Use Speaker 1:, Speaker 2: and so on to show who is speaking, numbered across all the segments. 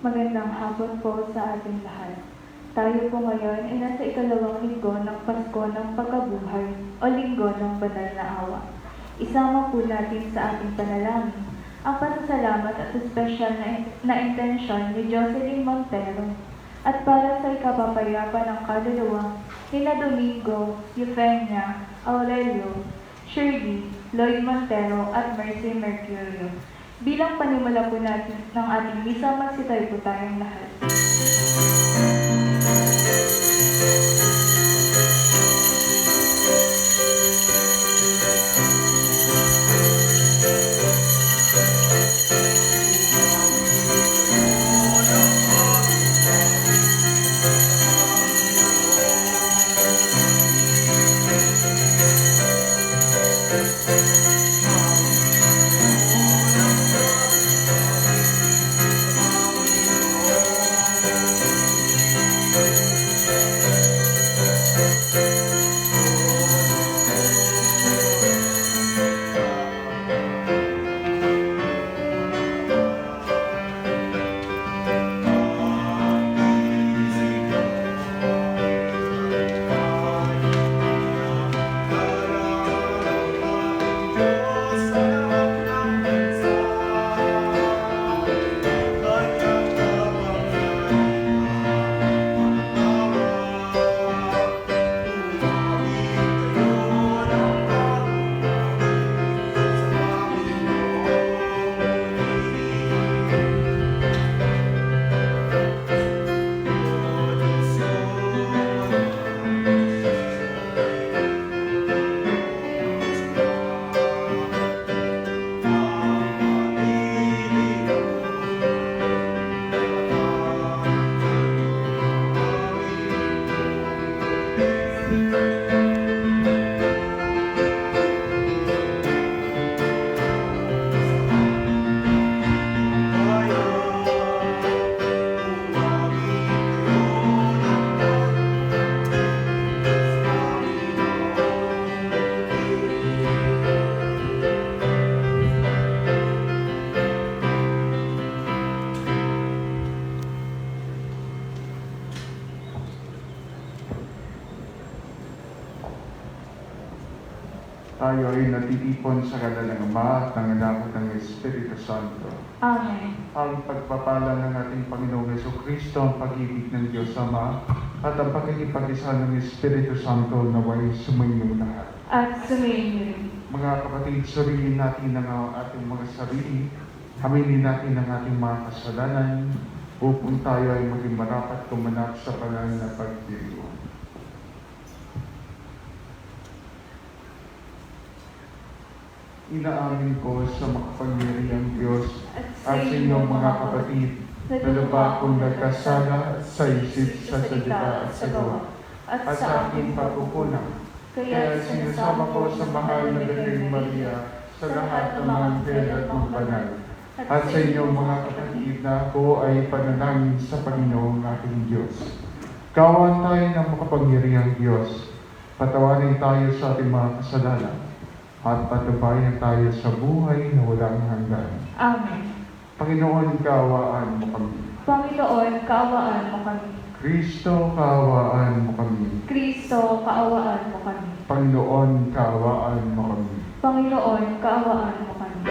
Speaker 1: Magandang hapon po sa ating lahat. Tayo po ngayon ay nasa ikalawang linggo ng Pasko ng Pagkabuhay o Linggo ng Banal na Awa. Isama po natin sa ating panalangin ang pasasalamat at espesyal na intensyon ni Jocelyn Montero at para sa ikapapayapa ng kaluluwa ni Domingo, Eufenia, Aurelio, Shirley, Lloyd Montero at Mercy Mercurio. Bilang panimula po natin ng ating misa, magsitayo po tayong lahat.
Speaker 2: Tayo ay natitipon sa ngalan ng Ama at ng Anak at ng Espiritu Santo.
Speaker 1: Amen.
Speaker 2: Ang pagpapala ng ating Panginoong Jesucristo, ang pag-ibig ng Diyos Ama, at ang pagkikipag-isa ng Espiritu Santo naway sumainyo lahat.
Speaker 1: At sumainyo rin.
Speaker 2: Mga kapatid, suriin natin ang ating mga sarili, aminin natin ang ating mga kasalanan, upang tayo ay maging marapat kumanap sa banal na pagdiriwang. Inaamin ko sa makapangyarihang Diyos at sa inyong mga kapatid na lubha akong nagkasala sa isip, sa salita at sa gawa, at sa aking pagkukulang. Kaya sinasama ko sa mahal na Birheng Maria sa lahat ng mga anghel at mga banal, at sa inyong mga kapatid na ako ay panalangin sa Panginoong ating Diyos. Kawan tayo ng makapangyarihang Diyos, patawarin tayo sa ating mga kasalanan, at patubayan tayo sa buhay na walang hanggan.
Speaker 1: Amen.
Speaker 2: Panginoon, kaawaan mo kami.
Speaker 1: Panginoon, kaawaan mo kami.
Speaker 2: Kristo, kaawaan mo kami.
Speaker 1: Kristo, kaawaan mo kami.
Speaker 2: Panginoon, kaawaan mo kami.
Speaker 1: Panginoon, kaawaan mo kami.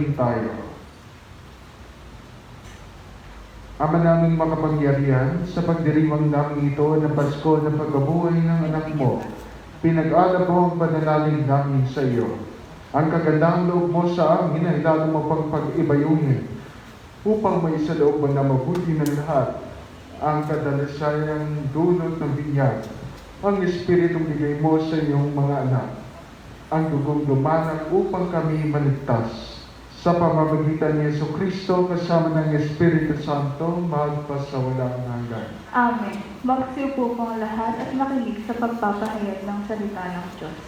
Speaker 2: Manalangin tayo. Ama naming makapangyarihan, sa pagdiriwang namin ito na Pasko na pagkabuhay ng anak mo, pinag-alab mo ang pananalig namin sa iyo. Ang kagandang loob mo sa amin ay lalo mo pang pag-ibayuhin upang may sa loob mo na mabuti ng lahat ang kadalasayang dulot ng binyag, ang Espiritong bigay mo sa iyong mga anak, ang dugong dumanak upang kami maligtas. Sa pamamagitan ni Jesucristo kasama ng Espiritu Santo, magpasawalang hanggan.
Speaker 1: Amen. Magsiyo po pong lahat at makinig sa pagpapahayag ng salita ng Diyos.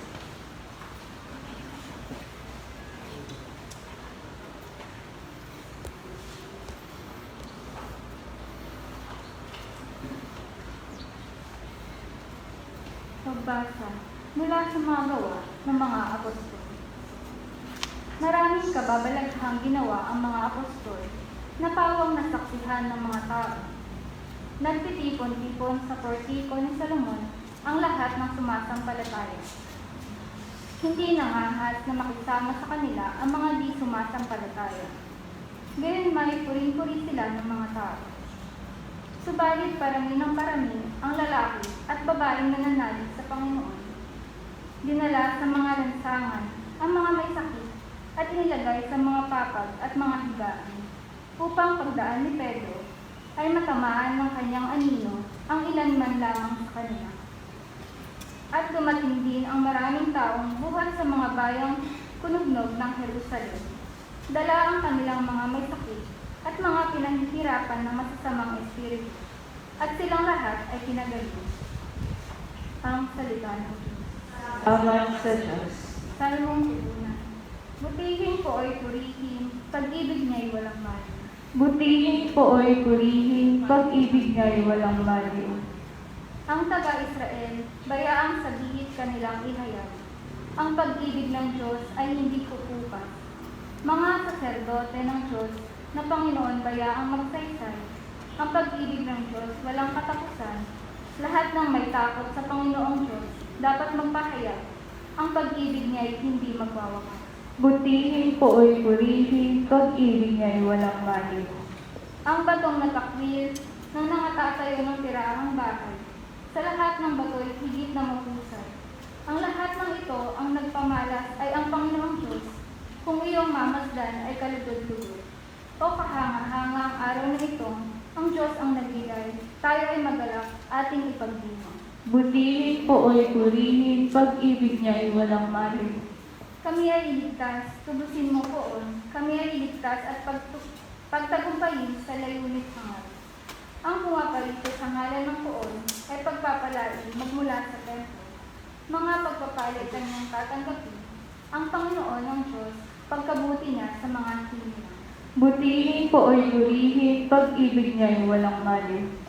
Speaker 1: Pagbasa mula sa mga gawa ng mga apostol. Maraming kababalaghang ginawa ang mga apostol na pawang nasaksihan ng mga tao. Nagtitipon-tipon sa portiko ni Salomon ang lahat ng sumasampalataya. Hindi nangahas na makisama sa kanila ang mga di sumasampalataya. Gayon may puring-puri sila ng mga tao. Subalit parami ng parami ang lalaki at babaeng nananalig sa Panginoon. Dinala sa mga lansangan ang mga may sakit at inilagay sa mga papag at mga higaan, upang pagdaan ni Pedro ay matamaan ng kanyang anino ang ilan man lamang sa kanila. At dumating din ang maraming taong buhat sa mga bayang kunugnog ng Jerusalem. Dala ang kanilang mga may sakit at mga pinahihirapan ng masasamang espiritu, at silang lahat ay kinagaling. Ang salita ng Diyos.
Speaker 3: Amen sa Diyos.
Speaker 1: Salmong una. Butihin po ay purihin, pag-ibig niya'y walang mali.
Speaker 3: Butihin po ay purihin, pag-ibig niya'y walang mali.
Speaker 1: Ang taga-Israel, bayaang sa bihit kanilang ihayag. Ang pag-ibig ng Diyos ay hindi kukupas. Mga saserdote ng Diyos na Panginoon bayaang magsaysay. Ang pag-ibig ng Diyos walang katapusan. Lahat ng may takot sa Panginoong Diyos dapat magpahayag. Ang pag-ibig niya ay hindi magwawakas.
Speaker 3: Butihin po ay purihin, pag-ibig niya'y walang mali.
Speaker 1: Ang batong natakwil ng nangatatayo ng tirahang bahay. Sa lahat ng bato'y higit na mahusay. Ang lahat ng ito ang nagpamalas ay ang Panginoong Diyos. Kung iyong mamasdan ay kalugod-lugod. O kahanga-hanga ang araw na itong ang Diyos ang nagbigay, tayo ay magalak, ating ipagdiwang.
Speaker 3: Butihin po ay purihin, pag-ibig niya'y walang mali.
Speaker 1: Kami ay iligtas, tubusin mo poon. Kami ay iligtas at pagtagumpayin sa layunit hangal. Ang pumaparito sa ngalan ng poon ay pagpapalain magmula sa templo. Mga pagpapalit kanyang tatanggapin, ang Panginoon ng Diyos, pagkabuti niya sa mga hinirang.
Speaker 3: Butihin po ay purihin, pag-ibig niya'y walang mali.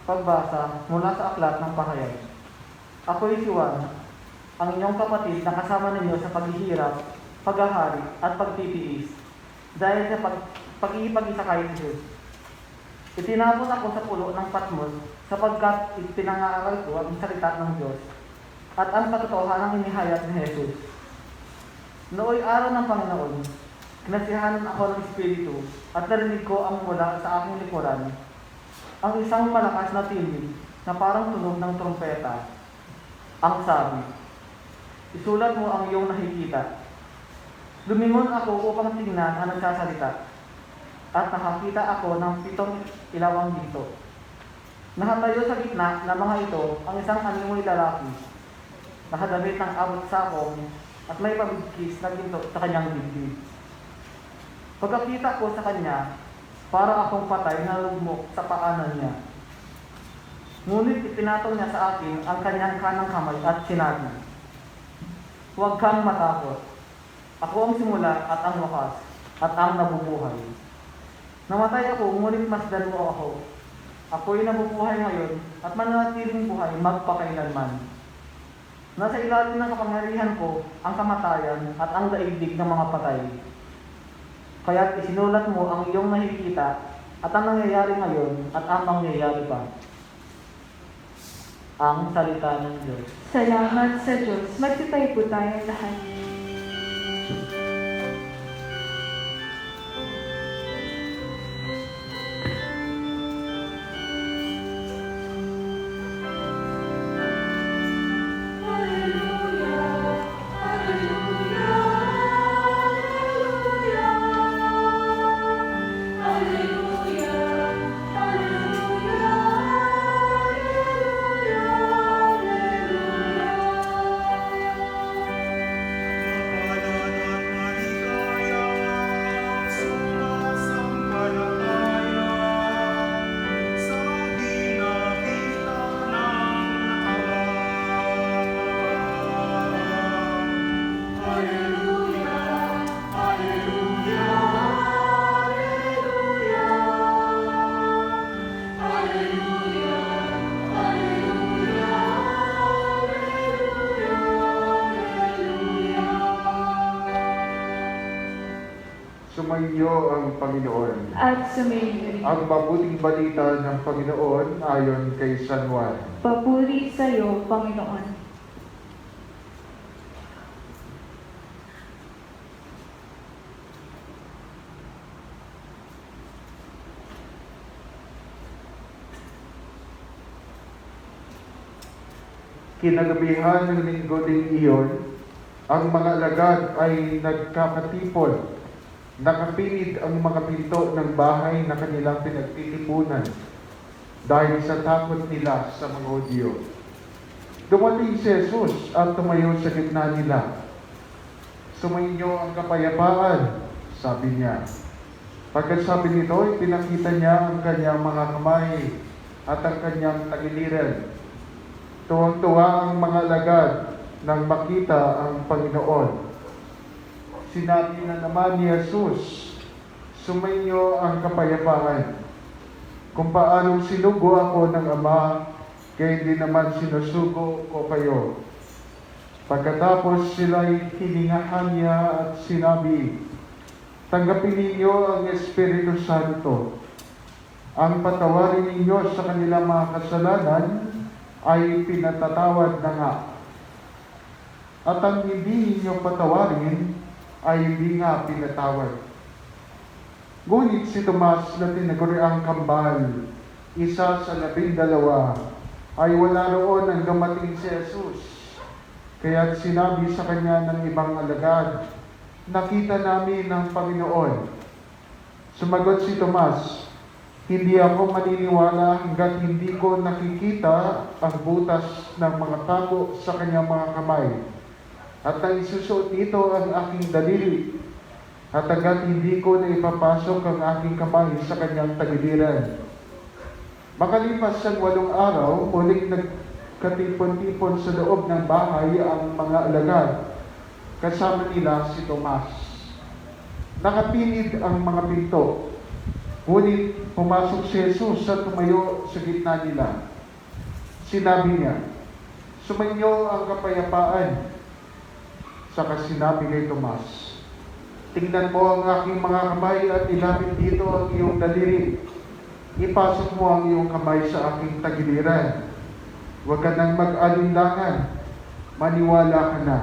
Speaker 4: Pagbasa mula sa aklat ng pahayag. Ako'y si Juan, ang inyong kapatid na kasama ninyo sa paghihirap, paghahari at pagtitiis dahil sa pag-iipag-isa kay Jesus. Itinapon ako sa pulo ng Patmos sapagkat ipinangaral ko ang salita ng Diyos at ang katotohanan inihayag ni Jesus. Nooy araw ng Panginoon, kinasihanan ako ng Espiritu at narinig ko ang mula sa aking likuran ang isang malakas na tinig na parang tunog ng trompeta. Ang sabi, isulat mo ang iyong nakikita. Lumingon ako upang tingnan ang nagsasalita. At nakakita ako ng 7 ilawang ginto. Nakatayo sa gitna ng mga ito ang isang animoy lalaki, nakadamit ng abot sakong at may pabigkis na ginto sa kanyang dibdib. Pagkakita ko sa kanya, para akong patay na lugmok sa paanan niya. Ngunit ipinatong niya sa akin ang kanyang kanang kamay at sinabi, huwag kang matakot. Ako ang simula at ang wakas at ang nabubuhay. Namatay ako, ngunit masdan mo ako. Ako'y nabubuhay ngayon at mananatiling buhay magpakailanman. Nasa ilalim ng kapangyarihan ko ang kamatayan at ang daigdig ng mga patay. Kaya't isinulat mo ang iyong nakikita at ang nangyayari ngayon at ang mangyayari pa. Ang salita ng Diyos.
Speaker 1: Salamat sa Diyos. Magtitayo po tayong lahat.
Speaker 2: Sumainyo ang Panginoon.
Speaker 1: At sumainyo rin.
Speaker 2: Ang mabuting balita ng Panginoon ayon kay San Juan.
Speaker 1: Papuri sa iyo, Panginoon.
Speaker 2: Kinagabihan ng linggo din iyon, ang mga alagad ay nagkakatipon. Nakapilit ang mga pinto ng bahay na kanilang pinagtitipunan dahil sa takot nila sa mga Hudyo. Dumating si Jesus at tumayo sa gitna nila. Sumainyo ang kapayapaan, sabi niya. Pagkasabi nito, pinakita niya ang kanyang mga kamay at ang kanyang tagiliran. Tuwang-tuwa ang mga alagad nang makita ang Panginoon. Sinabi na naman ni Jesus, sumainyo ang kapayapaan. Kung paanong sinugo ako ng Ama, kaya hindi naman sinusugo ko kayo. Pagkatapos sila'y hiningahan niya at sinabi, tanggapin ninyo ang Espiritu Santo. Ang patawarin ninyo sa kanilang mga kasalanan ay pinatatawad na nga. At ang hindi ninyo patawarin ay hindi nga pinatawad. Ngunit si Tomas na tinaguriang kambal, isa sa 12, ay wala roon nang dumating si Jesus. Kaya't sinabi sa kanya ng ibang alagad, nakita namin ang Panginoon. Sumagot si Tomas, hindi ako maniniwala hanggat hindi ko nakikita ang butas ng mga tago sa kanyang mga kamay. At ang isusuot nito ang aking daliri, at agad hindi ko na ipapasok ang aking kamay sa kanyang tagiliran. Makalipas ang 8 araw, muling nagkatipon-tipon sa loob ng bahay ang mga alagad, kasama nila si Tomas. Nakapilid ang mga pinto, ngunit pumasok si Jesus at tumayo sa gitna nila. Sinabi niya, sumainyo ang kapayapaan. Saka sinabi kay Tomas, tingnan mo ang aking mga kamay at ilapit dito ang iyong daliri. Ipasok mo ang iyong kamay sa aking tagiliran. Huwag ka nang mag-alinlangan. Maniwala ka na.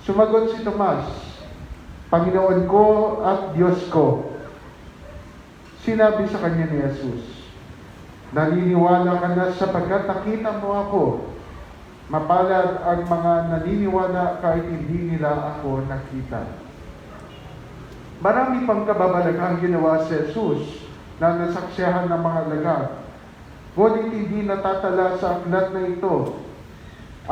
Speaker 2: Sumagot si Tomas, Panginoon ko at Diyos ko. Sinabi sa kanya ni Jesus, naniniwala ka na sapagkat nakita mo ako. Mapalad ang mga naniniwala kahit hindi nila ako nakita. Marami pang kababalaghang ginawa si Jesus na nasaksiyahan ng mga alagad. Ngunit hindi natatala sa aklat na ito.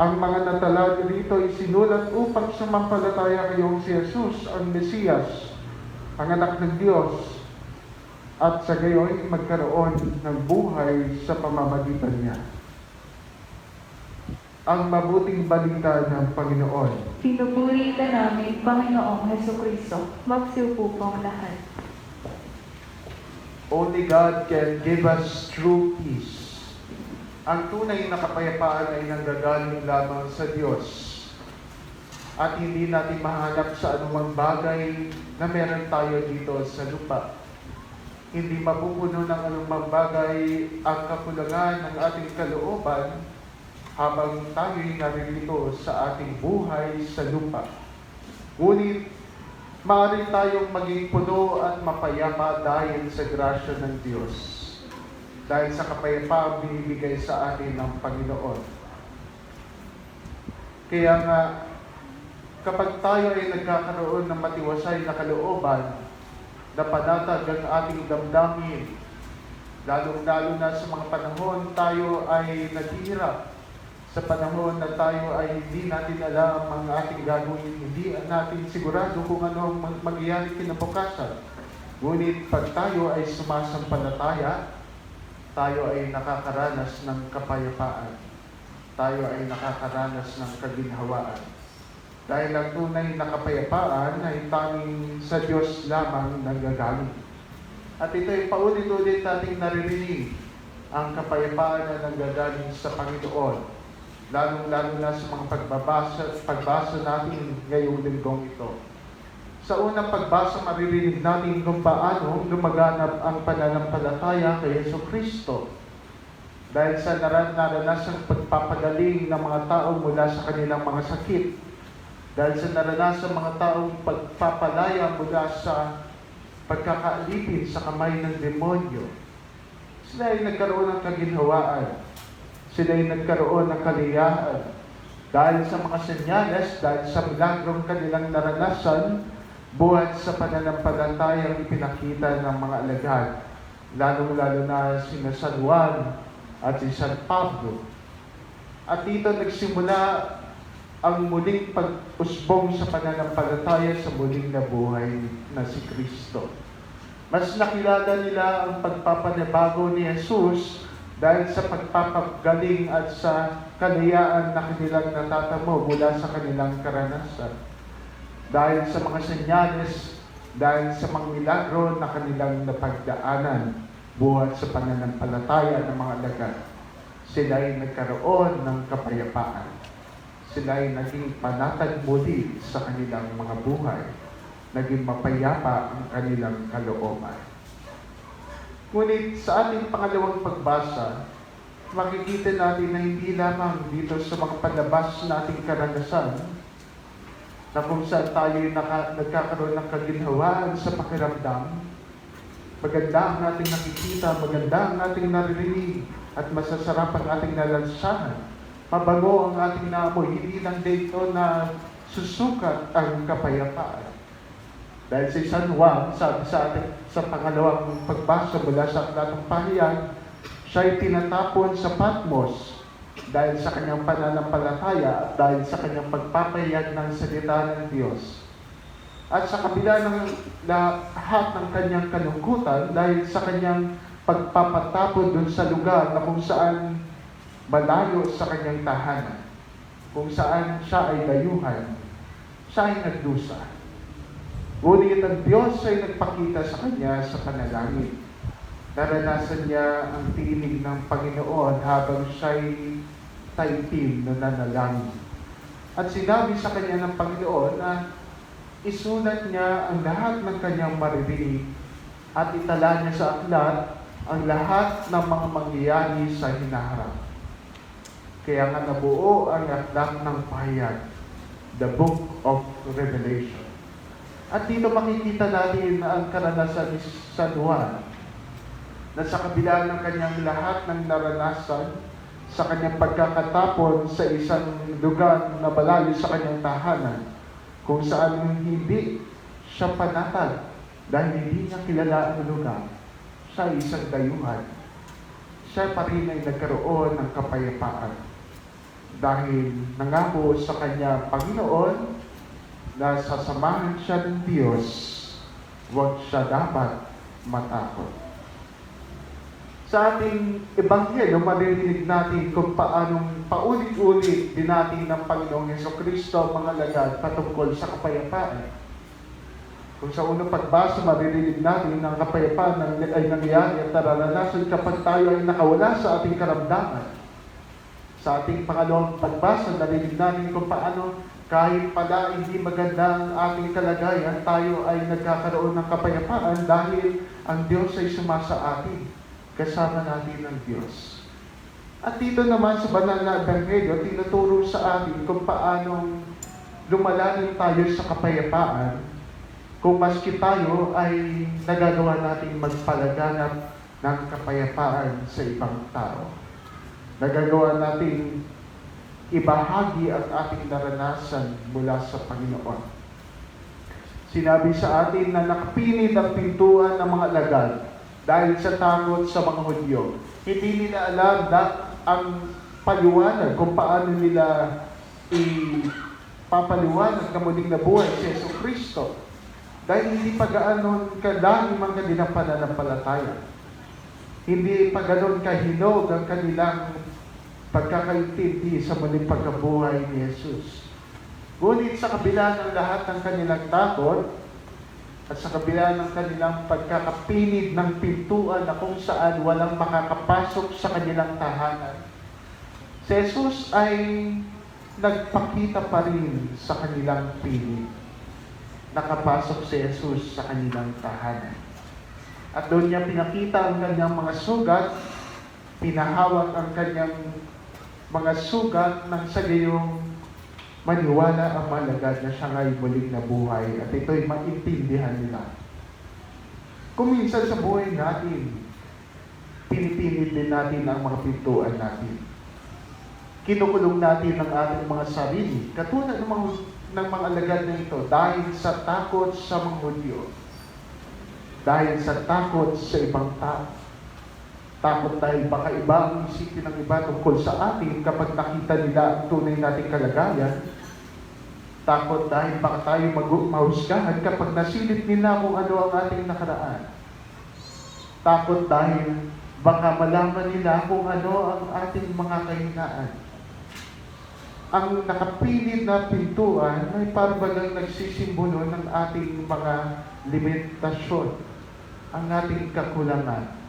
Speaker 2: Ang mga natala dito ay sinulat upang sumampalataya kayong si Jesus ang Mesiyas, ang anak ng Diyos, at sa gayon magkaroon ng buhay sa pamamagitan niya. Ang mabuting balita ng Panginoon.
Speaker 1: Pinupuri ka namin, Panginoong Hesukristo. Magsiupo po ang lahat.
Speaker 2: Only God can give us true peace. Ang tunay na kapayapaan ay nanggagaling lamang sa Diyos. at hindi natin mahanap sa anumang bagay na meron tayo dito sa lupa. Hindi mapupuno ng anumang bagay ang kakulangan ng ating kalooban habang tayo'y naririto sa ating buhay sa lupa. Ngunit, maaari tayong maging puno at mapayapa dahil sa grasya ng Diyos. Dahil sa kapayapaang binibigay sa atin ng Panginoon. Kaya nga, kapag tayo ay nagkakaroon ng matiwasay na kalooban, na panatag ang ating damdamin, lalong-lalo na sa mga panahon tayo ay naghihirap, sa panahon na tayo ay hindi natin alam ang ating gagawin, hindi natin sigurado kung ano ang mangyayari kinabukasan. Ngunit pag tayo ay sumasampalataya, tayo ay nakakaranas ng kapayapaan. Tayo ay nakakaranas ng kaginhawaan. Dahil ang tunay na kapayapaan ay tanging sa Diyos lamang nanggagaling. At ito ay paulit-ulit nating naririnig ang kapayapaan na nanggagaling sa Panginoon. Lalong-lalo na sa mga pagbasa natin ngayong linggong ito. Sa unang pagbasa, maririnig natin kung paano lumaganap ang pananampalataya kay Jesucristo. Dahil sa naranasang pagpapagaling ng mga tao mula sa kanilang mga sakit. Dahil sa naranasang mga taong pagpapalaya mula sa pagkakaalipin sa kamay ng demonyo. Sila ay nagkaroon ng kaginhawaan. Sila ay nagkaroon ng kaliyahan. Dahil sa mga senyales, dahil sa milagrong kanilang naranasan, buhat sa pananampalatayang ipinakita ng mga alagad, lalong-lalo na si San Juan at si San Pablo. At dito nagsimula ang muling pag-usbong sa pananampalataya sa muling nabuhay na si Kristo. Mas nakilala nila ang pagpapanibago ni Jesus dahil sa pagpapagaling at sa kalayaan na kanilang natatamo mula sa kanilang karanasan. Dahil sa mga senyales, dahil sa mga milagro na kanilang napagdaanan buhat sa pananampalataya ng mga alagad, sila ay nagkaroon ng kapayapaan. Sila ay naging panatag muli sa kanilang mga buhay. Naging mapayapa ang kanilang kalooban. Ngunit sa ating pangalawang pagbasa, makikita natin na hindi lamang dito sa mga palabas nating karanasan, na kung saan tayo nagkakaroon ng kaginhawaan sa pakiramdam, maganda ang ating nakikita, maganda ang ating naririnig, at masasarap ang ating nalansahan. Mabango ang ating naamoy, hindi lang dito na susukat ang kapayapaan. Dahil si San Juan, sabi sa atin sa pangalawang pagbasa mula sa Aklat ng Pahayag, siya ay tinatapon sa Patmos dahil sa kanyang pananampalataya at dahil sa kanyang pagpapahayag ng salita ng Diyos. At sa kabila ng lahat ng kanyang kalungkutan, dahil sa kanyang pagpapatapon dun sa lugar na kung saan malayo sa kanyang tahanan, kung saan siya ay dayuhan, siya ay nagdusa. Ngunit ang Diyos ay nagpakita sa kanya sa panalangin. Naranasan niya ang tinig ng Panginoon habang siya'y taimtim na nanalangin. At sinabi sa kanya ng Panginoon na isulat niya ang lahat ng kanyang maririnig at itala niya sa aklat ang lahat ng mga mangyayari sa hinaharap. Kaya nga nabuo ang aklat ng Pahayag, the Book of Revelation. At dito makikita natin ang karanasan ni San Juan, na sa kabila ng kanyang lahat ng naranasan, sa kanyang pagkakatapon sa isang lugar na malayo sa kanyang tahanan, kung saan hindi siya panatag dahil hindi niya kilala ang lugar, siya ay isang dayuhan. Siya pa rin ay nagkaroon ng kapayapaan dahil nangako sa kanya Panginoon na sasamahan siya ng Diyos, huwag siya dapat matakot. Sa ating Ebanghelyo, maririnig natin kung paanong paulit-ulit dinati ng Panginoong Jesucristo ang mga alagad patungkol sa kapayapaan. Kung sa unang pagbasa, maririnig natin ang kapayapaan ay nangyayari at nararanasan kapag tayo ay nakawala sa ating karamdaman. Sa ating pangalawang pagbasa, narinig natin kung paano Kahit pala hindi maganda ang ating kalagayan, tayo ay nagkakaroon ng kapayapaan dahil ang Diyos ay sumasa atin. Kasama natin ang Diyos. At dito naman sa banal na ebanghelyo, tinuturo sa atin kung paanong lumalalim tayo sa kapayapaan kung maski tayo ay nagagawa natin magpalaganap ng kapayapaan sa ibang tao. Nagagawa natin ibahagi ang ating naranasan mula sa Panginoon. Sinabi sa atin na nakapinit ang pintuan ng mga alagad dahil sa takot sa mga Hudyo. Hindi nila alam na ang paliwanag kung paano nila ipapaliwanag na muling nabuhay si Jesucristo. Dahil hindi pa gaano kadami ang kanilang pananampalataya. Hindi pa ganon kahinog ang kanilang pagkakaintindi sa muling pagkabuhay ni Jesus. Ngunit sa kabila ng lahat ng kanilang takot, at sa kabila ng kanilang pagkakapinid ng pintuan na kung saan walang makakapasok sa kanilang tahanan, si Jesus ay nagpakita pa rin sa kanilang piling. Nakapasok si Jesus sa kanilang tahanan. At doon niya pinakita ang kanyang mga sugat, pinahawak ang kanyang mga sugat ng sa gayong maniwala ang malagad na siya nga'y muling nabuhay at ito'y maintindihan nila. Kung minsan sa buhay natin, pinipinit din natin ang mga pintuan natin. Kinukulong natin ang ating mga sarili, katulad ng mga alagad na ito dahil sa takot sa mga Hudyo, dahil sa takot sa ibang tao. Takot dahil baka iba ang isipin ng iba tungkol sa atin kapag nakita nila ang tunay nating kalagayan. Takot dahil baka tayo mahusgahan kapag nasilip nila kung ano ang ating nakaraan. Takot dahil baka malaman nila kung ano ang ating mga kahinaan. Ang nakapilit na pintuan ay parang nagsisimbolo ng ating mga limitasyon, ang ating kakulangan,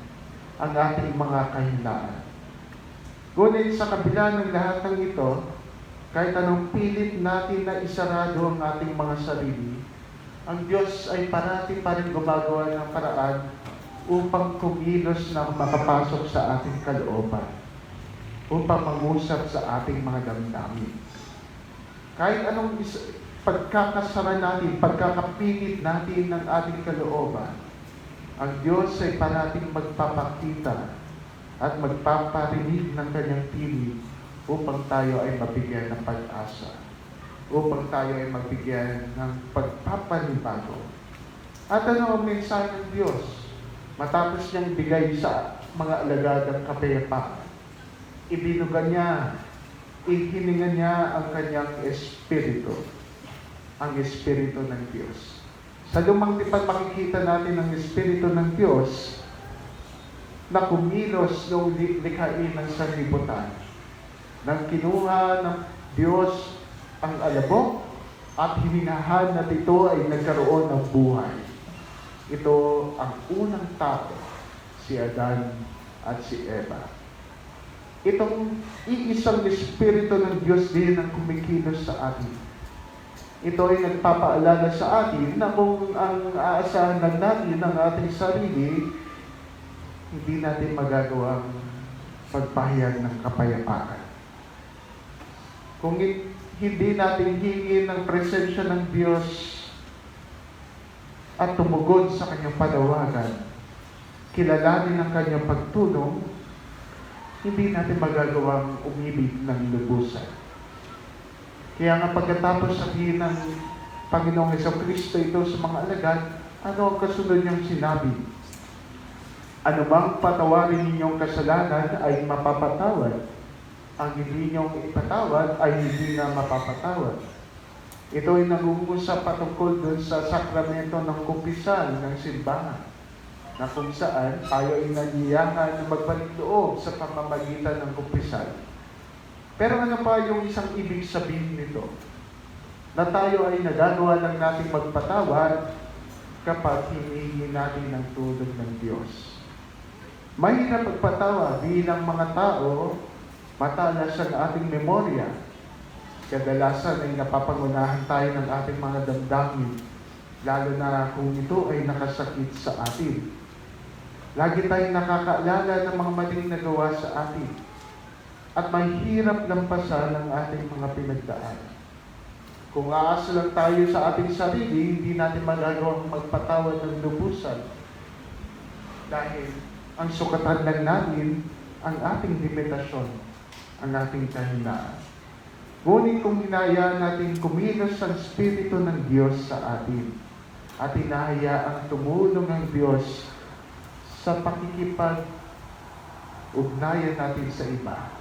Speaker 2: ang ating mga kahinaan. Ngunit sa kabila ng lahat ng ito, kahit anong pilit natin na isarado ang ating mga sarili, ang Diyos ay parati pa rin gumagawa ng paraan upang kumilos na makapasok sa ating kalooban, upang mangusap sa ating mga damdamin. Kahit anong pagkakasara natin, pagkakapilit natin ng ating kalooban, ang Diyos ay parating magpapakita at magpaparinig ng kanyang tinig upang tayo ay mabigyan ng pag-asa, upang tayo ay mabigyan ng pagpapanibago. At ano ang mensahe ng Diyos? Matapos niyang bigay sa mga alagad ang kapayapaan, ibinugan niya, ihiningan niya ang kanyang espiritu, ang espiritu ng Diyos. Sa lumang tipan makikita natin ang Espiritu ng Diyos na kumilos noong likhain ng sanlibutan. Nang kinuha ng Diyos ang alabok at hiningahan na ito ay nagkaroon ng buhay. Ito ang unang tao, si Adan at si Eva. Itong iisang Espiritu ng Diyos din ang kumikilos sa atin. Ito ay nagpapaalala sa atin na kung ang aasahan lang natin ng ating sarili, hindi natin magagawang pagpahayag ng kapayapaan. Kung hindi natin hingin ng presensya ng Diyos at tumugon sa kanyang panawagan, kilalanin ang kanyang pagtulong, hindi natin magagawang umibig ng lubusan. Kaya nga pagkatapos sabihin ng Panginoong Jesucristo ito sa mga alagad, ano ang kasunod niyang sinabi? Ano bang patawarin ninyong kasalanan ay mapapatawad. Ang hindi niyong ipatawad ay hindi na mapapatawad. Ito ay nag-uusap patungkol dun sa sakramento ng kumpisal ng simbahan, na kung saan tayo ay nagiyakan na magbalik loob sa pamamagitan ng kumpisal. Pero ano pa yung isang ibig sabihin nito? Na tayo ay nagagawa lang natin magpatawad kapag hinihingi natin ng tulong ng Diyos. Mahirap magpatawad bilang mga tao, matalas ang ating memorya. Kadalasan ay napapangunahan tayo ng ating mga damdamin, lalo na kung ito ay nakasakit sa atin. Lagi tayong nakakaalala ng mga maling nagawa sa atin at mahirap lampasan ang ating mga pinagdaan. Kung aasa lang tayo sa ating sarili, hindi natin magagawang magpatawad ng lubusan dahil ang sukatan lang natin ang ating limitasyon, ang ating kahinaan. Ngunit kung hinahayaan natin kumilos ang Espiritu ng Diyos sa atin at hinahayaang tumulong ang Diyos sa pakikipag-ugnayan natin sa iba,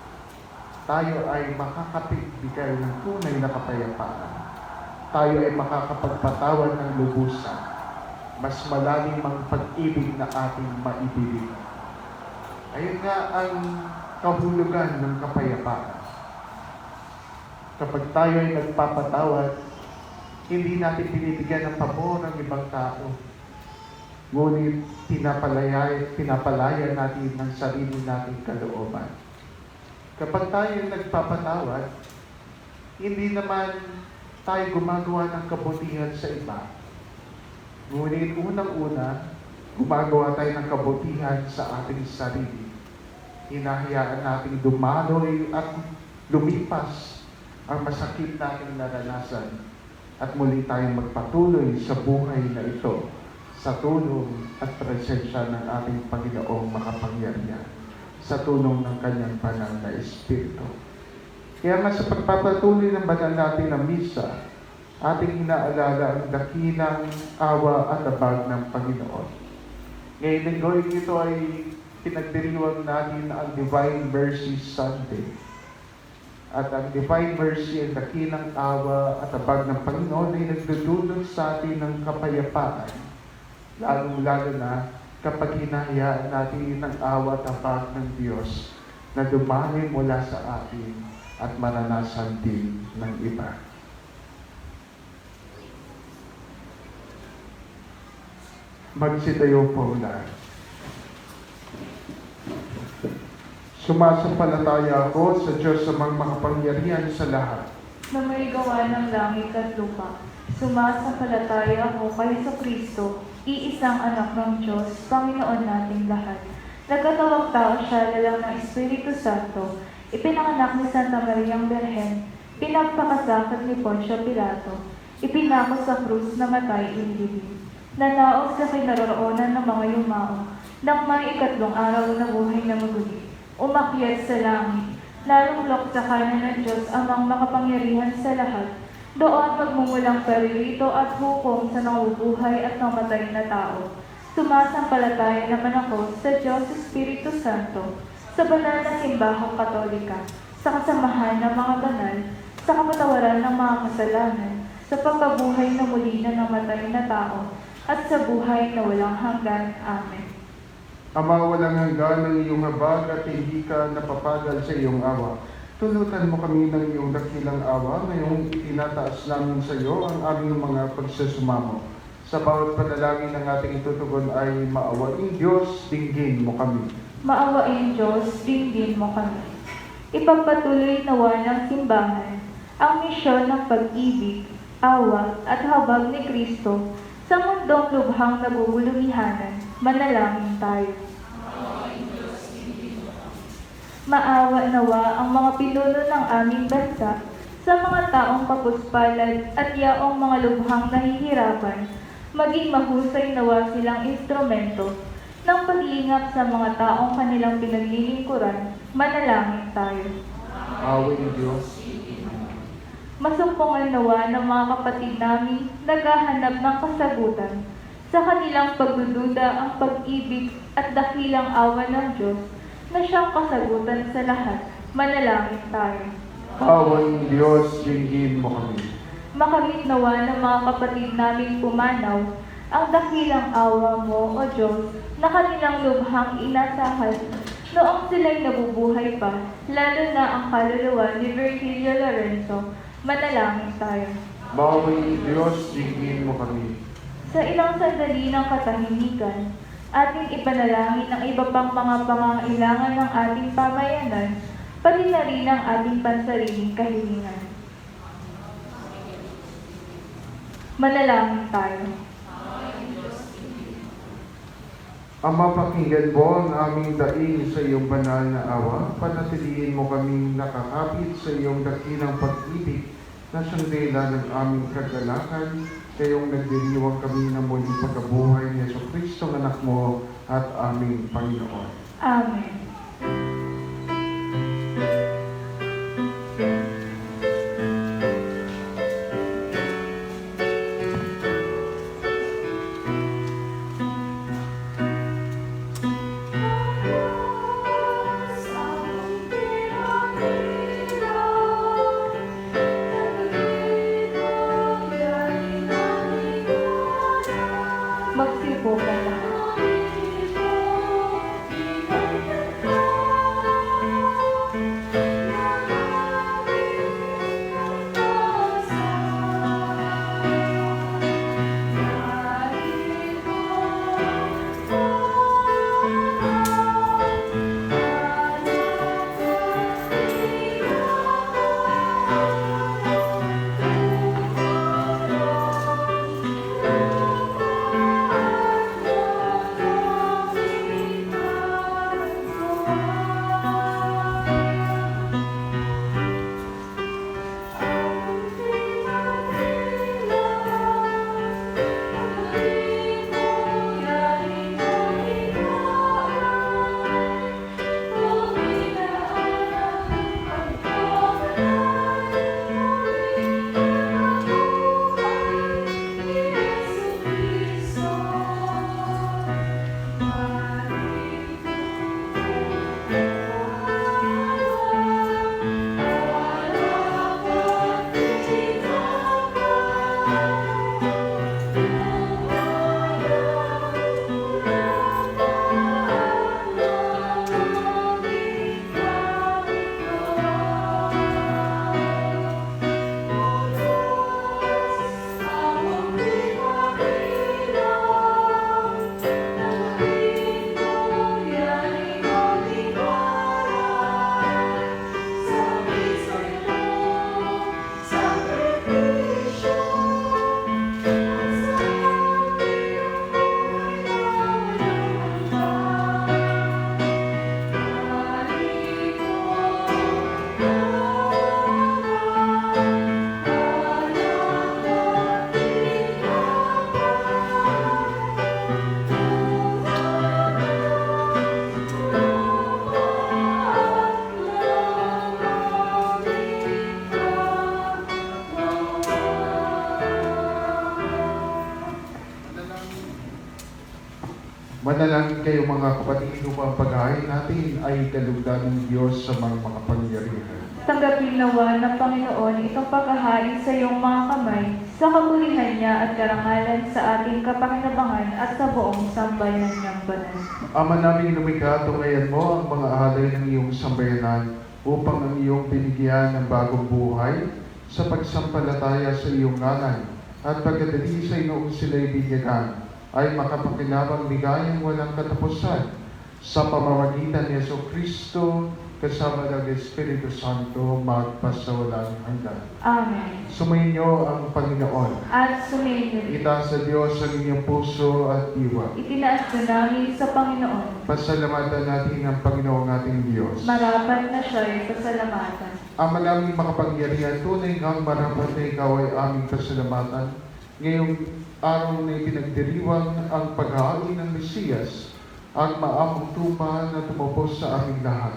Speaker 2: tayo ay makakapagbigay ng tunay na kapayapaan. Tayo ay makakapagpatawad ng lubusan. Mas malalim ang pag-ibig na ating maibibigay. Ayun nga ang kahulugan ng kapayapaan. Kapag tayo ay nagpapatawad, hindi natin binibigyan ng pabor ang ibang tao. Ngunit pinapalaya natin ng sarili nating kalooban. Kapag tayo ay nagpapatawad, hindi naman tayo gumagawa ng kabutihan sa iba. Ngunit unang-una, gumagawa tayo ng kabutihan sa ating sarili. Hinahayaan nating dumaloy at lumipas ang masakit nating naranasan at muli tayong magpatuloy sa buhay na ito sa tulong at presensya ng ating Panginoong makapangyarihan, sa tulong ng Kanyang banal na Espiritu. Kaya nga sa pagpapatuloy ng banal natin na misa, ating inaalala ang dakilang awa at abag ng Panginoon. Ngayon linggoing ito ay pinagdiriwang natin ang Divine Mercy Sunday. At ang Divine Mercy, ang dakilang awa at abag ng Panginoon ay nagdudulot sa atin ng kapayapaan, lalong-lalo na kapag hinahayaan natin ang awa at abag ng Diyos na dumami mula sa atin at maranasan din ng iba. Magsitayo po lahat. Sumasampalataya ako sa Diyos amang makapangyarihan sa lahat.
Speaker 1: Na may gawa ng langit at lupa. Sumasampalataya ako kay Kristo, iisang anak ng Diyos, Panginoon nating lahat. Nagkatawang tao siya lalang ng Espiritu Santo, ipinanganak ni Santa Mariang Berhen, pinagpakasakit ni Poncio Pilato, ipinako sa krus na matay inilibing. Nanaog sa kinaroroonan ng mga yumao, nang may ikatlong araw na buhay na maguli. Umakyat sa langit, nalunglok sa kanan ng Diyos amang makapangyarihan sa lahat. Doon magmumulang perilito at hukom sa nangubuhay at namatay na tao. Sumasampalataya naman ako sa Diyos Espiritu Santo, sa banal na simbahang katolika, sa kasamahan ng mga banal, sa kapatawaran ng mga kasalanan, sa pagkabuhay na muli na namatay na tao, at sa buhay na walang hanggan. Amen.
Speaker 2: Ama, walang hanggan ng iyong habag at hindi ka napapagal sa iyong awa. Tulutan mo kami ng iyong dakilang awa ngayong itinataas namin sa iyo ang aming mga pagsasumamo. Sa bawat panalangin ng ating itutugon ay maawain Diyos, dinggin mo kami.
Speaker 1: Maawain Diyos, dinggin mo kami. Ipagpatuloy nawa ng simbahan ang misyon ng pag-ibig, awa at habag ni Kristo sa mundong lubhang nagugulumihanan. Manalangin tayo. Maawa nawa ang mga pinuno ng aming bansa sa mga taong kapuspalad at yaong mga lubhang nahihirapan, maging mahusay nawa silang instrumento ng paglingap sa mga taong kanilang pinaglilingkuran. Manalangin tayo.
Speaker 2: Awing Diyos.
Speaker 1: Masumpungan nawa ng mga kapatid namin naghahanap ng kasagutan sa kanilang pagdududa ang pag-ibig at dakilang awa ng Diyos na siyang kasagutan sa lahat. Manalangin tayo.
Speaker 2: Awing Diyos, dinggin mo kami.
Speaker 1: Makamit nawa ng mga kapatid naming pumanaw ang dakilang awa mo, O Diyos, na kanilang lubhang inasahan noong sila'y nabubuhay pa, lalo na ang kaluluwa ni Virgilio Lorenzo. Manalangin tayo.
Speaker 2: Bawing Diyos, dinggin mo kami.
Speaker 1: Sa ilang sandali ng katahimikan, ating ipanalangin ang iba pang mga pangangailangan ng ating pamayanan, pati na rin ang ating pansariling kahilingan. Manalangin tayo.
Speaker 2: Ama, pakinggan mo ang aming daing sa iyong banal na awa. Panatiliin mo kaming nakakapit sa iyong dakilang pag-ibig na sandila ng aming kagalakan. Kayong nagdiriwang kami na muling pagkabuhay ni Jesucristo, anak mo at aming Panginoon.
Speaker 1: Amen. Magsipo ka lahat.
Speaker 2: Manalangin kayo mga kapatid upang paghahain natin ay kalugdan ng Diyos sa mga makapangyarihan.
Speaker 1: Tanggapin nawa ng Panginoon itong paghahain sa iyong mga kamay sa kabulihan niya at karangalan sa ating kapakinabangan at sa buong sambayanan niyang banal.
Speaker 2: Ama naming lumikha, tungayan mo ang mga alay ng iyong sambayanan upang ang iyong binigyan ng bagong buhay sa pagsampalataya sa iyong ngalan at pagkadali sa inoong sila'y binyagan ay makapakinabang bigayang walang katapusan sa pamamagitan ni Jesucristo kasama ng Espiritu Santo magpasawalang hanggan.
Speaker 1: Amen.
Speaker 2: Sumainyo ang Panginoon.
Speaker 1: At sumainyo rin.
Speaker 2: Itaas sa Diyos ang inyong puso at diwa.
Speaker 1: Itinaas na namin sa Panginoon.
Speaker 2: Pasalamatan natin ang Panginoong ating Diyos.
Speaker 1: Marapat na siya'y pasalamatan.
Speaker 2: Ama naming makapangyarihan, tunay ngang marapat na ikaw ay aming pasalamatan. Ngayong araw na ipinagdiriwang ang paghahain ng Mesiyas, ang maamong tupa na tumupos sa aming lahat.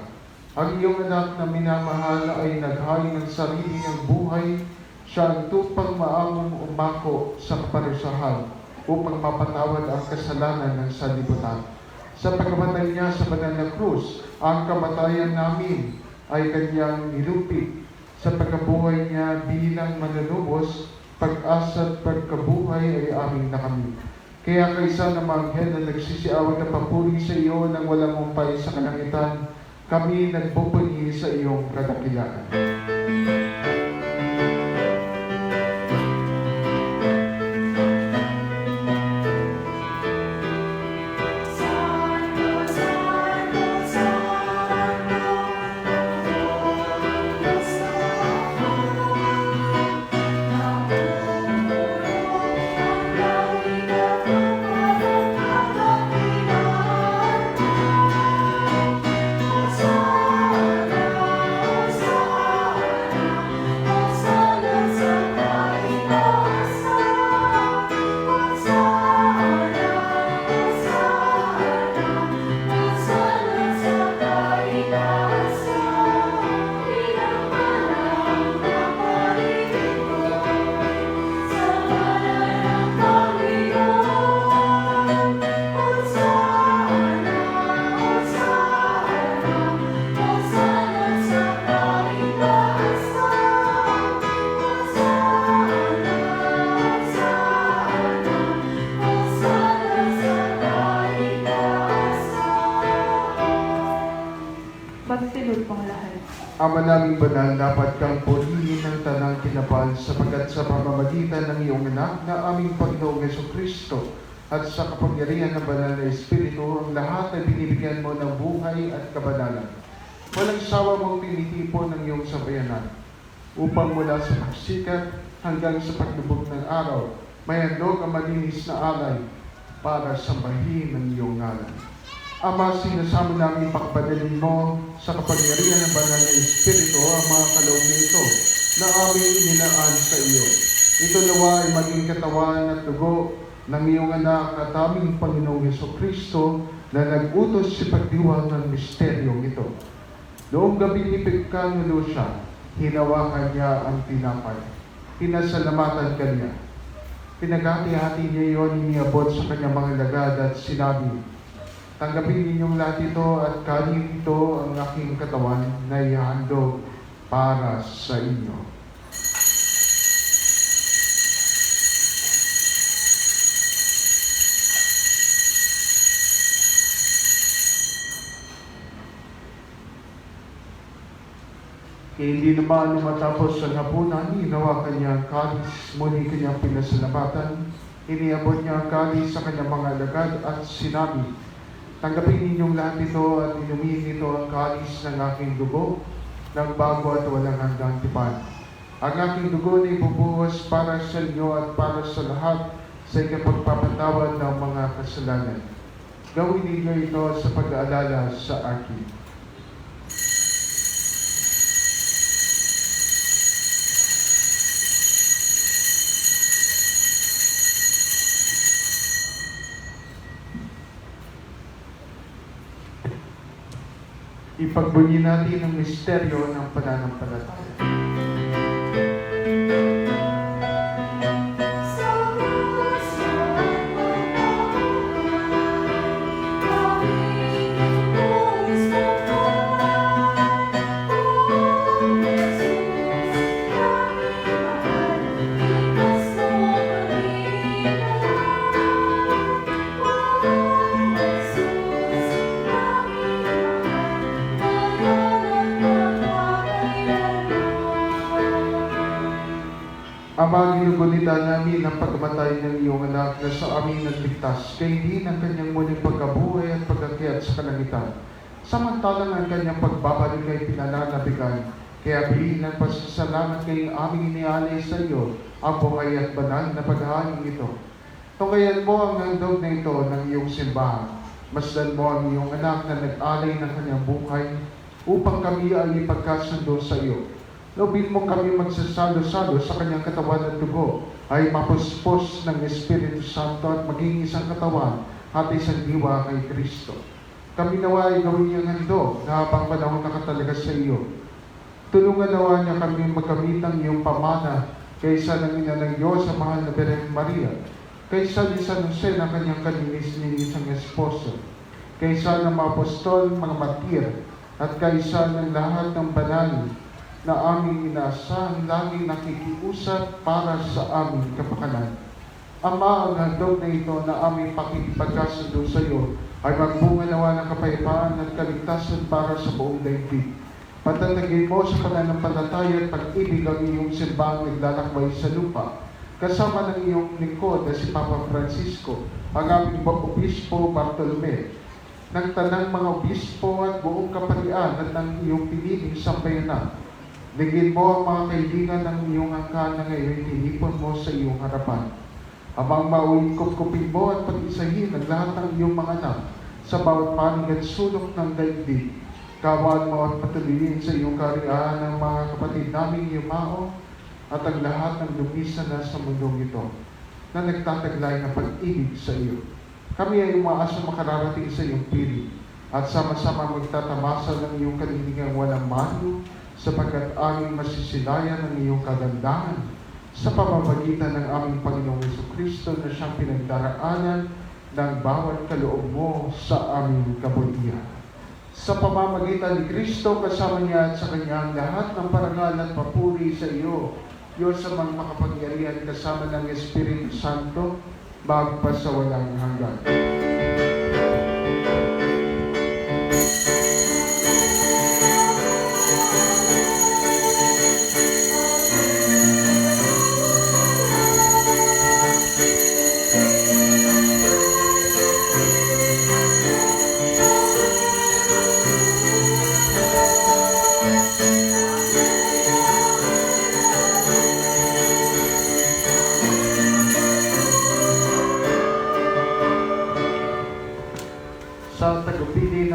Speaker 2: Ang iyong anak na minamahal ay naghain ng sarili niyang buhay. Siya ang tupang maamong umako sa kaparusahan upang mapatawad ang kasalanan ng sanlibutan. Sa pagkamatay niya sa banal na krus, ang kamatayan namin ay kanyang nilupit. Sa pagkabuhay niya bilang manunubos, pag-asa at pagkabuhay ay aming nakamit. Kaya kaysa ng mga anghel na nagsisiawat na papuri sa iyo nang walang umpay sa kalangitan, kami nagpupuni sa iyong kadakilaan.
Speaker 1: pagsilupang lahat.
Speaker 2: Ama naming banal, dapat kang purihin ng tanang kinapal sapagkat sa pamamagitan ng iyong anak na aming Panginoong Jesucristo at sa kapangyarihan ng banal na Espiritu, ang lahat ay binibigyan mo ng buhay at kabanalan. Walang sawa mong tinitipon ng iyong sabayanan upang mula sa pagsikat hanggang sa paglubog ng araw, may handog ang malinis na alay para sambahin ng iyong ngalan. Ama, sinasama namin pagpadalin mo sa kapangyarihan ng banal na Espiritu ang mga kaloob nito na aming ininaan sa iyo. Ito nawa ay maging katawan at dugo ng iyong anak at aming Panginoong Jesucristo na nag-utos sa pagdiwang ng misteryong ito. Noong gabi ipagkanulo siya, hinawakan niya ang tinapay. Pinasalamatan kanya. Pinaghati-hati niya iyon, iniabot sa kanyang mga lagad at sinabi, tanggapin ninyong lahat ito at kanin ito ang aking katawan na ihahandog para sa inyo. Kaya hindi naman matapos ang hapunan, hinawakan niya ang kalis, muli kanyang pinasalamatan, iniabot niya ang kalis sa kanyang mga alagad at sinabi, tanggapin ninyong lahat ito at inumin ito ang kalis ng aking dugo, ng bago at walang hanggang tipan. Ang aking dugo na ibubuhos para sa inyo at para sa lahat sa ikapagpapatawad ng mga kasalanan. Gawin ninyo ito sa pag-aalala sa akin. Ipagbunyi natin ang misteryo ng pananampalataya. Ama, ginugunita namin ang pagkamatay ng iyong anak na sa amin nagligtas, kay hindi ng kanyang muling pagkabuhay at pagkakyat sa kalangitan. Samantalang ang kanyang pagbabalik ay pinananabigan, kaya bilang pasasalamat kay aming inialay sa iyo ang buhay at banal na paghahain ito. Tungayan mo ang handog na ito ng iyong simbahan. Masdan mo ang iyong anak na nag-alay ng kanyang buhay upang kami ay ipagkasundo sa iyo. Lobin mo kami magsasalo-salo sa kanyang katawan at dugo ay mapuspos ng Espiritu Santo at maging isang katawan at isang diwa kay Kristo. Kami nawa ay gawin niyang handog na habang panahon nakatalaga sa iyo. Tulungan nawa niya kami magkamit ng iyong pamana kaysa ng ina ng Diyos sa mahal na Birhen Maria, kaysa ni San Jose na kanyang kalinis-linisang esposo, kaysa ng mga apostol, mga martir, at kaysa ng lahat ng banal na aming inaasahan, laging nakikiusap para sa aming kapakanan. Ama, ang handog na ito na aming pakikipagkasundo sa iyo ay magbunga nawa ng kapayapaan at kaligtasan para sa buong daigdig. Patatagin mo sa pananampalataya at pag-ibig ang iyong simbang naglalakbay sa lupa, kasama ng iyong lingkod na si Papa Francisco, ang aming Obispo Bartolome, ng tanang mga obispo at buong kaparian at ng iyong piniling sambayanan. Ligin mo ang mga kaibigan ng iyong angkan na ngayon tinipon mo sa iyong harapan. Amang mauikop-kopin mo at pag-isahin ang lahat ng iyong mga anak sa bawat panig at sulok ng daigdig. Kawan mo at patuloyin sa iyong kariyan ng mga kapatid naming yumao at ang lahat ng lumisa na sa mundong ito na nagtataglay ng pag-ibig sa iyo. Kami ay umaasa makararating sa iyong piling at sama-sama magtatamasa ng iyong kanilingang walang mano sapagkat aming masisilayan ang iyong kagandahan sa pamamagitan ng aming Panginoong Jesucristo na siyang pinagdaraanan ng bawat kaloob mo sa aming kabutihan. Sa pamamagitan ni Kristo, kasama niya at sa kanyang lahat ng parangal at papuri sa iyo, Diyos sa mga makapangyarihan kasama ng Espiritu Santo, magpasawalang hanggan.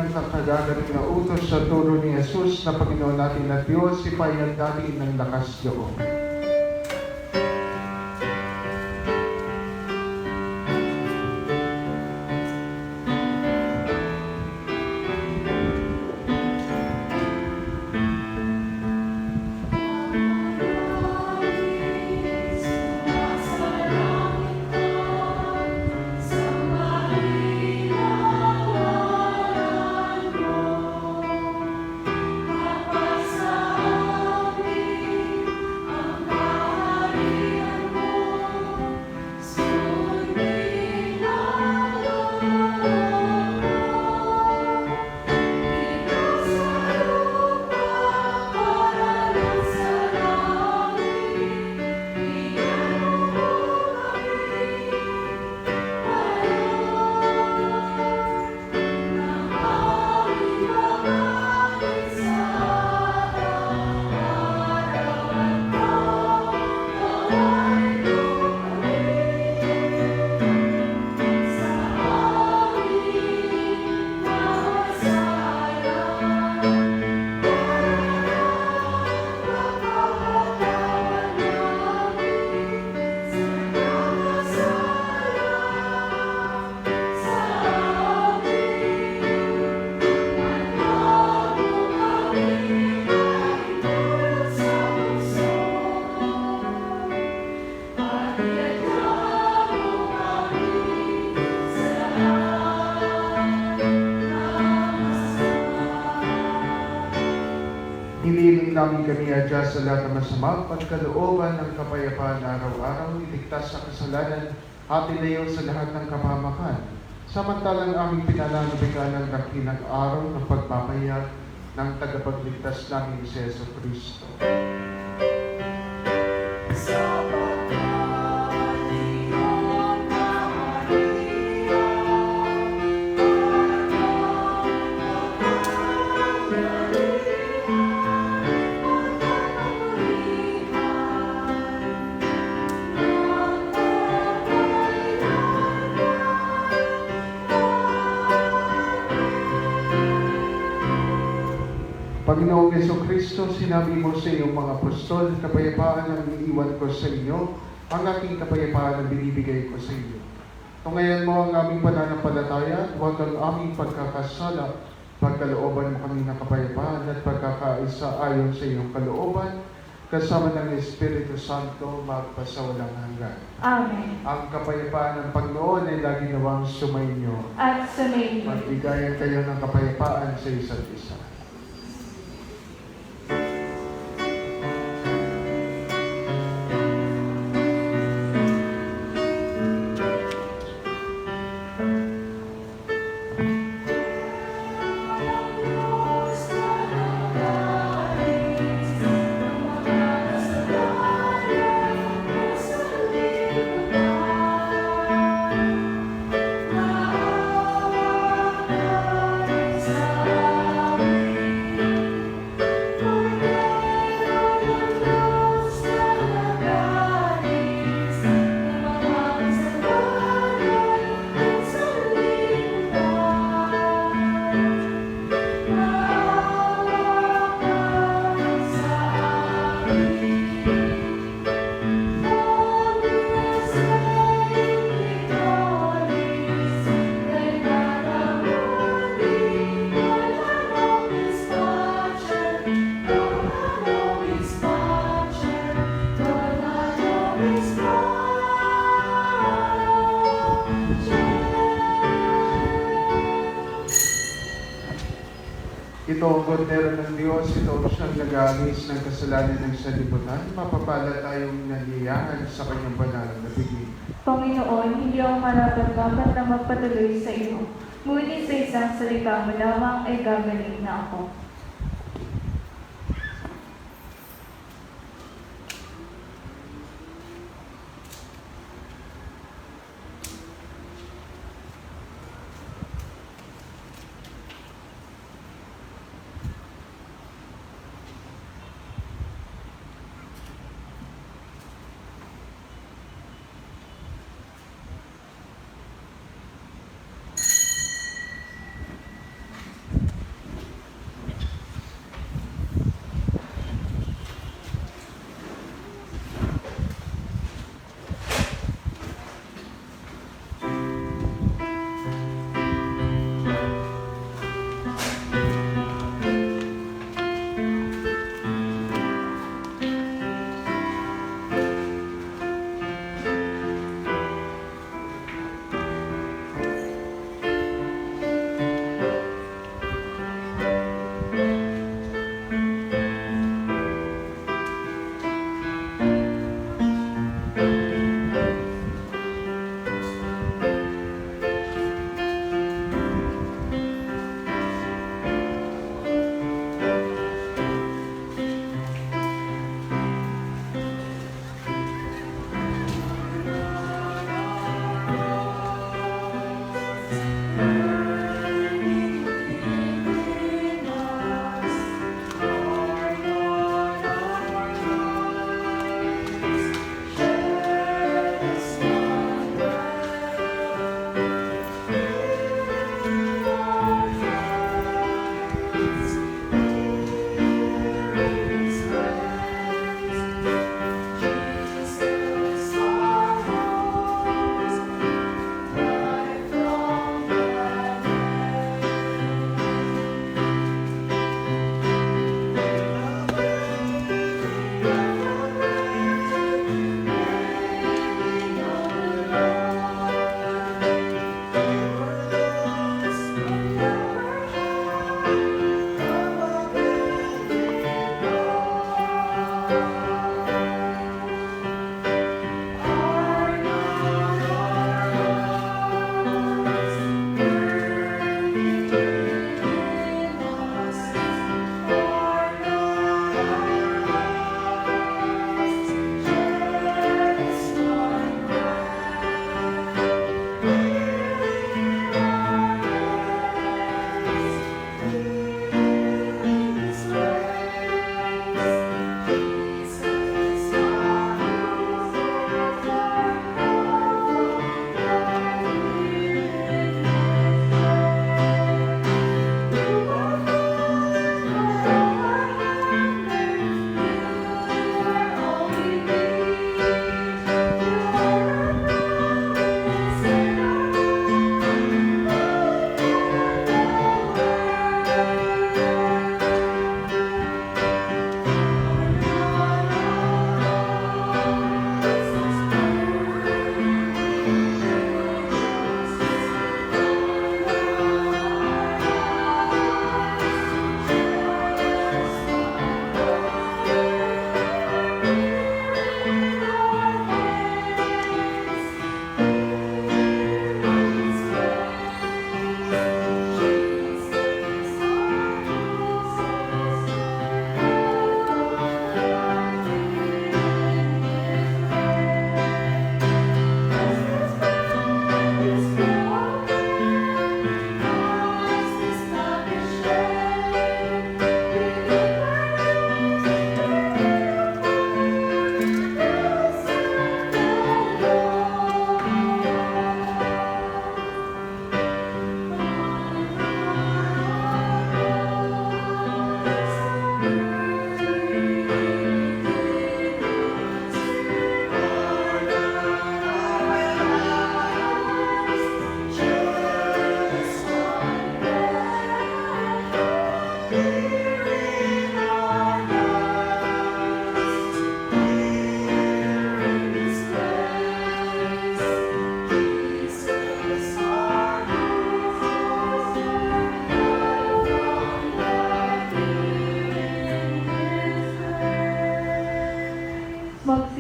Speaker 2: ng kagagaling na utos sa turo ni Jesus na Panginoon natin na Diyos, ipayag natin ng lakas loob. Hinihiling namin kami adya sa lahat ng masama, pagkalooban ng kapayapaan araw-araw, iligtas sa kasalanan, at ilayo sa lahat ng kapamakan. Samantalang aming pinananabigan ng dakilang araw ng pagpapahayag ng tagapagligtas namin si Yesu Kristo. Panginoong Yesu Kristo, sinabi mo sa iyong mga apostol, kapayapaan ang iniiwan ko sa inyo, ang aking kapayapaan ang binibigay ko sa inyo. Tungayan mo ang aming pananampalataya, huwag ang aming pagkakasala, pagkalooban mo kami ng kapayapaan at pagkakaisa ayon sa iyong kalooban, kasama ng Espiritu Santo, magpasawalang hanggan.
Speaker 1: Amen.
Speaker 2: Ang kapayapaan ng Panginoon ay lagi nawang sumainyo.
Speaker 1: At sumainyo.
Speaker 2: Magbigayan kayo ng kapayapaan sa isa't isa. Ito ang kordero ng Diyos, ito ang siyang nag-aalis ng kasalanan ng sanlibutan. Mapapala tayong nangyayaan sa kanyang banal na bigay.
Speaker 1: Panginoon, hindi ako marapat-dapat na magpatuloy sa iyo. Ngunit sa isang salita mo lamang ay gagaling na ako.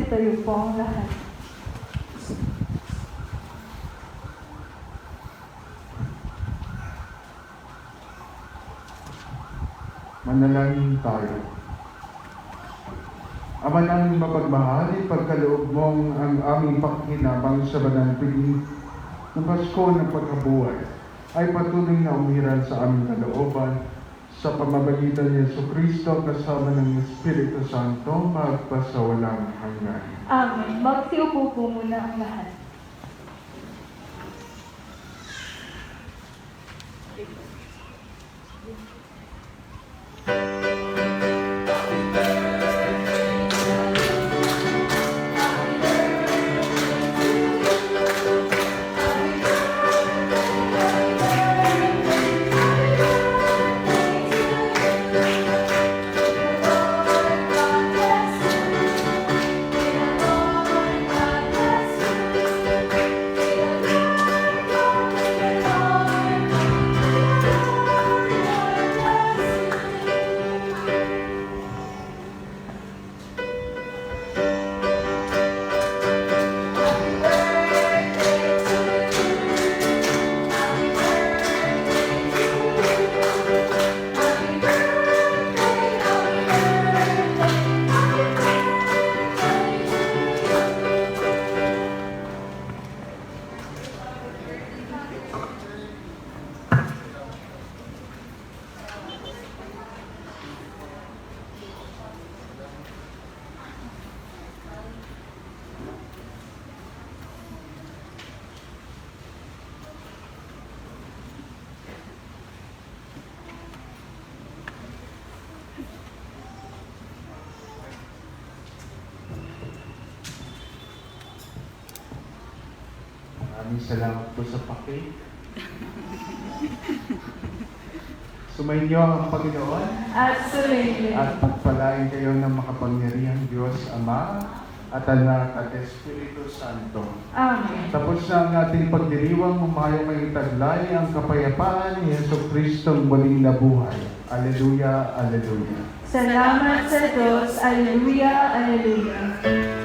Speaker 1: Magsitayo po ang lahat.
Speaker 2: Manalangin tayo. Ama namin mapagmahal, pagkaloob mong ang aming pakinabang sa banalpiling ng Pasko ng pagkabuhay ay patuloy na umiral sa aming kalooban sa pamamagitan ni Jesucristo kasama ng Espiritu Santo magpasawalang hanggan.
Speaker 1: Amen. Magsiupo po muna ang lahat.
Speaker 2: Maraming salamat po sa paki. Sumainyo ang Panginoon
Speaker 1: At sumainyo.
Speaker 2: at pagpalain kayo ng makapangyarihang Diyos Ama at Anak at Espiritu Santo.
Speaker 1: Amen.
Speaker 2: Tapos na ang ating pagdiriwang, mamayong may taglay ang kapayapaan ni Jesucristong muling nabuhay. Aleluya, aleluya.
Speaker 1: Salamat sa Diyos. Alleluia, alleluia.